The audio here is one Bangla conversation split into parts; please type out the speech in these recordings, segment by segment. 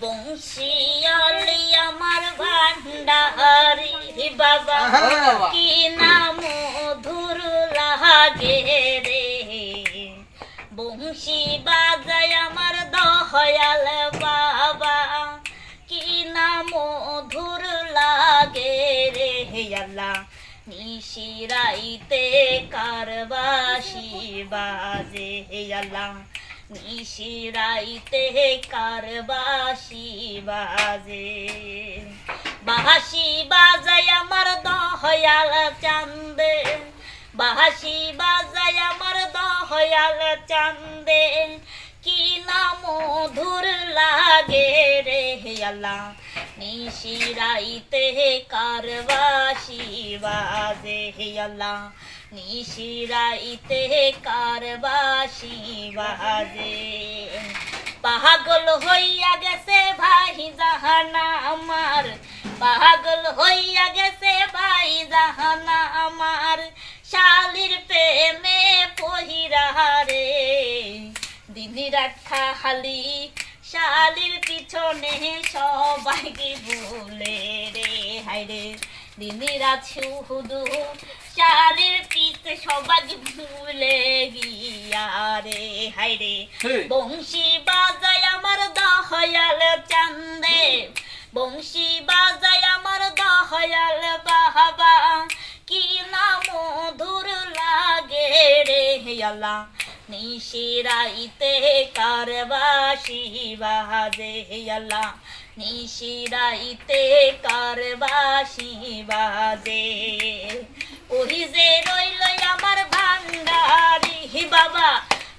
বংশীয়ালি আমার ভান্ডারি বাবা কি না মধুর লাগে রে, বংশী বাজায় আমার দয়াল বাবা কি না মধুর লাগে রে আল্লাহ, নিশিরাইতে কারবাসি বাজে আল্লাহ, নিশিরাইতে কারবাসি বাজে, বাঁশি বাজায় আমার দয়াল চান্দে, বাঁশি বাজায় আমার দয়াল চান্দে কি না মধুর লাগে রে আল্লাহ, নিশিরাইতে কারবাসি বাজে আল্লাহ, নিশিরাইতে কারবাসি বাজে, পাগল হইয়া গেছে ভাই জাহানা আমার, পাগল হইয়া গেছে ভাই জাহানা আমার, শালির প্রেমে পহিরা রে, দিনি রাত খালি শালির পিছনে সবাইকে ভুলে রে, হায়রে দিনি রাত শুধু শালির পিছে সবাইকে ভুলে গিয়া রে, হায়রে বংশী বাজায় আমার দয়াল চান্দে, বংশী বাজায় আমার দয়াল বাবা কি না মধুর লাগে রে আল্লাহ, নিশিরাইতে কারবাসি বাজে আল্লাহ, নিশিরাইতে কারবাসি বাজে, ওহি যে রইল আমার ভান্ডারি বাবা,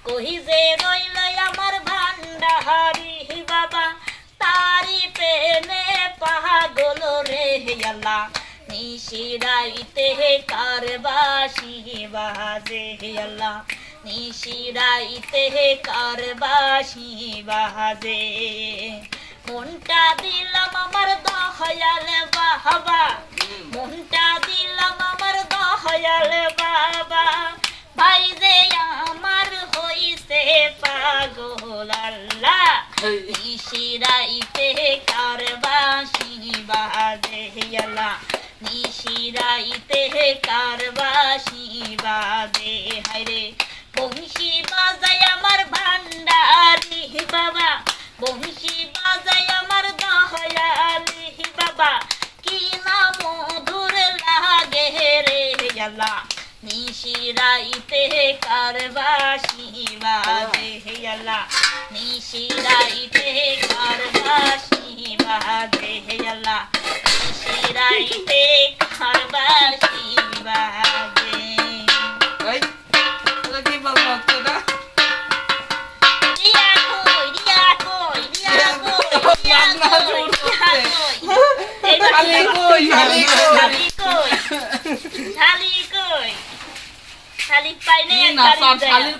কহি যে রইল আমার ভান্ডারি বাবা, তারি প্রেমে পাগল রে আল্লাহ, নিশিরাইতে কারবাসি বাজে আল্লাহ, নিশিরাইতে কারবাসি বাজে, মনটা দিলাম আমার দয়াল বাবা, মনটা দিলাম আমার দয়াল বাবা, ভাই যে আমার হইছে পাগল আল্লাহ, নিশিরাইতে কারবাসি বাজে আল্লাহ, নিশিরাইতে কারবাসি বাজে, হায়রে বংশী বাজায় আমার ভান্ডারি বাবা, বংশী বাজায় আমার দয়ালি বাবা কি না মধুর লাগে রে আল্লাহ, নিশিরাইতে কারবাসি বাজে আল্লাহ, নিশিরাইতে কারবাসি বাজে আল্লাহ, নিশিরাইতে কারবাসি বাজে।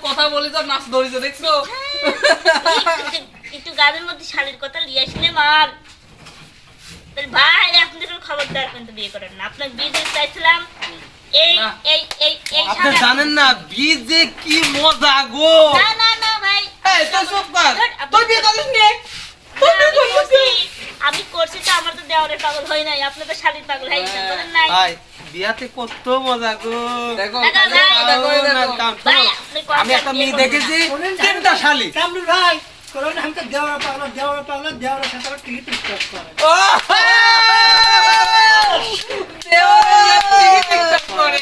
কথা বলি তো নাচ ধরেছে দেখছো, একটু গানের মধ্যে শালির কথা লিয়ে আসলে মার ভাই, আপনাদের খবরদার কিন্তু বিয়ে করেন না, আপনার বিয়ে দিতে চাইছিলাম, এই এই এই এই আপনি জানেন না বিয়ে যে কি মজা গো, না না না ভাই এই তো সব কর তুই বিয়ে করিস নি, আমি করছি তো, আমার তো দেওয়ারের পাগল হই নাই, আপনি তো শালির পাগল হয়ে গেছেন বলেন নাই ভাই, বিয়াতে কত মজা গো, দেখো ভাই আমি একটা মেয়ে দেখেছি তিনটা শালি, কামরুল ভাই কোন हमको দেওয়ার পাগল দেওয়ার সাথে টিকিট স্টপ করে, ও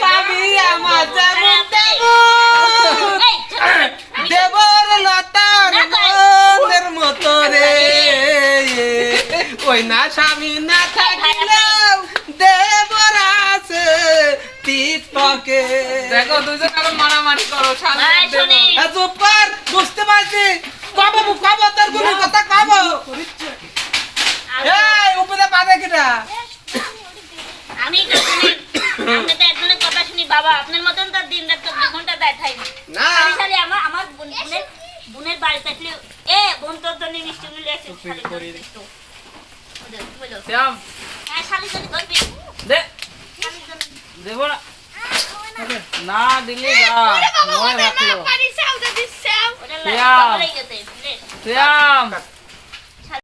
পাবি আমার যেমন দেবর লতার মনের মতো রে, ওই না স্বামী না থাকলেও দেবর আছে টিকটকে, দেখো দুইজন আবার মারামারি করো, ভাই শুনি সুপার বুঝতে পারছি, কবে কবে তোর কোনো কথা কবে, এই উপরে পাবে কিটা, আমি তো শুনি, আপনি তো একজনের কথা শুনি বাবা, আপনার মতন তো দিন রাত 24 ঘন্টা দায় থাকি না খালি খালি আমার বোনের বাড়িতে আসলে এ বোন তোর জন্য মিষ্টি মিলে আসে শ্যাম হ্যাঁ শালি শালি করবি দে দেবো না, না দিলে যা মনে রাখলো ওটা শ্যাম লাগে গেছে শ্যাম